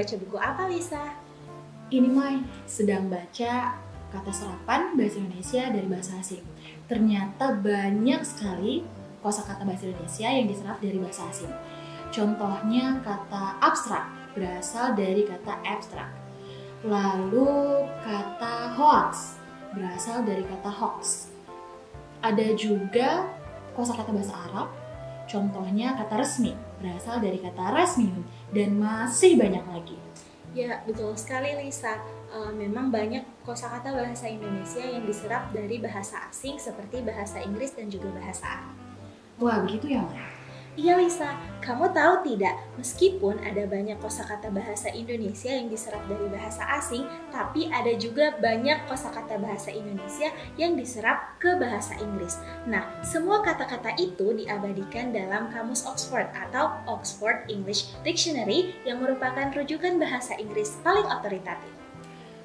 baca buku apa, Lisa? Ini Mai, sedang baca kata serapan bahasa Indonesia dari bahasa asing. Ternyata banyak sekali kosakata bahasa Indonesia yang diserap dari bahasa asing. Contohnya kata abstrak berasal dari kata abstract. Lalu kata hoax berasal dari kata hoax. Ada juga kosakata bahasa Arab, contohnya kata resmi berasal dari kata resmiun, dan masih banyak lagi. Ya, betul sekali Lisa. Memang banyak kosakata bahasa Indonesia yang diserap dari bahasa asing seperti bahasa Inggris dan juga bahasa Arab. Wah, begitu ya, Mai? Iya Lisa, kamu tahu tidak, meskipun ada banyak kosakata bahasa Indonesia yang diserap dari bahasa asing, tapi ada juga banyak kosakata bahasa Indonesia yang diserap ke bahasa Inggris. Nah, semua kata-kata itu diabadikan dalam Kamus Oxford atau Oxford English Dictionary yang merupakan rujukan bahasa Inggris paling otoritatif.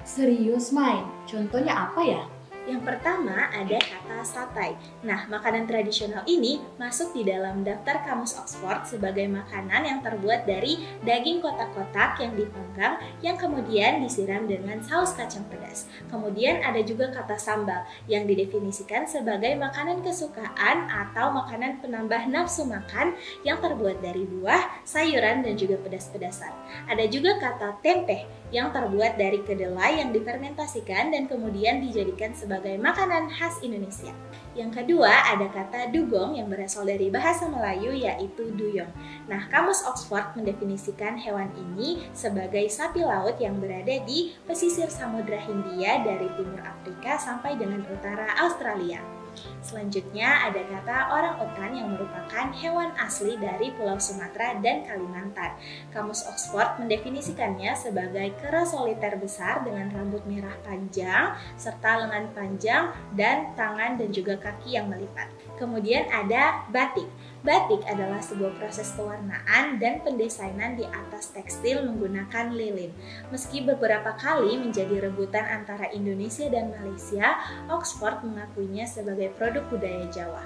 Serius, Mai? Contohnya apa ya? Yang pertama ada kata satai. Nah, makanan tradisional ini masuk di dalam daftar Kamus Oxford sebagai makanan yang terbuat dari daging kotak-kotak yang dipanggang yang kemudian disiram dengan saus kacang pedas. Kemudian ada juga kata sambal yang didefinisikan sebagai makanan kesukaan atau makanan penambah nafsu makan yang terbuat dari buah, sayuran, dan juga pedas-pedasan. Ada juga kata tempe yang terbuat dari kedelai yang difermentasikan dan kemudian dijadikan sebagai makanan khas Indonesia. Yang kedua ada kata dugong yang berasal dari bahasa Melayu yaitu duyong. Nah, Kamus Oxford mendefinisikan hewan ini sebagai sapi laut yang berada di pesisir Samudra Hindia dari timur Afrika sampai dengan utara Australia. Selanjutnya ada kata orangutan yang merupakan hewan asli dari Pulau Sumatera dan Kalimantan. Kamus Oxford mendefinisikannya sebagai kera soliter besar dengan rambut merah panjang, serta lengan panjang dan tangan dan juga kaki yang melipat. Kemudian ada batik. Batik adalah sebuah proses pewarnaan dan pendesainan di atas tekstil menggunakan lilin. Meski beberapa kali menjadi rebutan antara Indonesia dan Malaysia, Oxford mengakuinya sebagai produk budaya Jawa.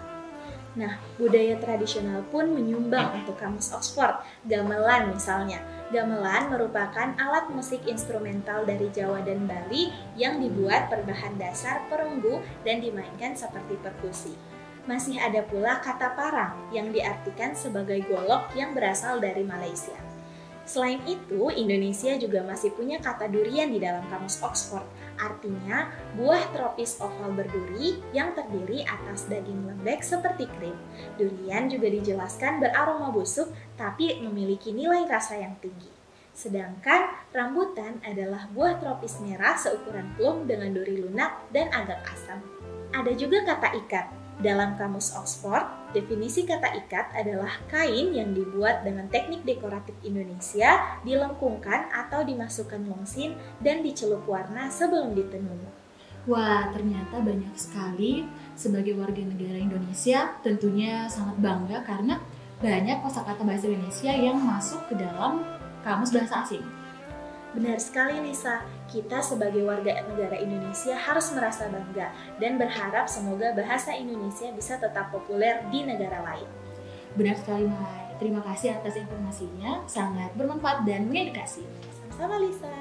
Nah, budaya tradisional pun menyumbang untuk Kamus Oxford. Gamelan misalnya. Gamelan merupakan alat musik instrumental dari Jawa dan Bali yang dibuat berbahan dasar perunggu dan dimainkan seperti perkusi. Masih ada pula kata parang yang diartikan sebagai golok yang berasal dari Malaysia. Selain itu, Indonesia juga masih punya kata durian di dalam Kamus Oxford. Artinya, buah tropis oval berduri yang terdiri atas daging lembek seperti krim. Durian juga dijelaskan beraroma busuk tapi memiliki nilai rasa yang tinggi. Sedangkan rambutan adalah buah tropis merah seukuran plum dengan duri lunak dan agak asam. Ada juga kata ikat. Dalam Kamus Oxford, definisi kata ikat adalah kain yang dibuat dengan teknik dekoratif Indonesia, dilengkungkan atau dimasukkan longsin dan dicelup warna sebelum ditenun. Wah, ternyata banyak sekali. Sebagai warga negara Indonesia, tentunya sangat bangga karena banyak kosakata bahasa Indonesia yang masuk ke dalam kamus bahasa asing. Benar sekali Lisa, kita sebagai warga negara Indonesia harus merasa bangga dan berharap semoga bahasa Indonesia bisa tetap populer di negara lain. Benar sekali, Mai. Terima kasih atas informasinya, sangat bermanfaat dan mengedukasi. Sama-sama Lisa.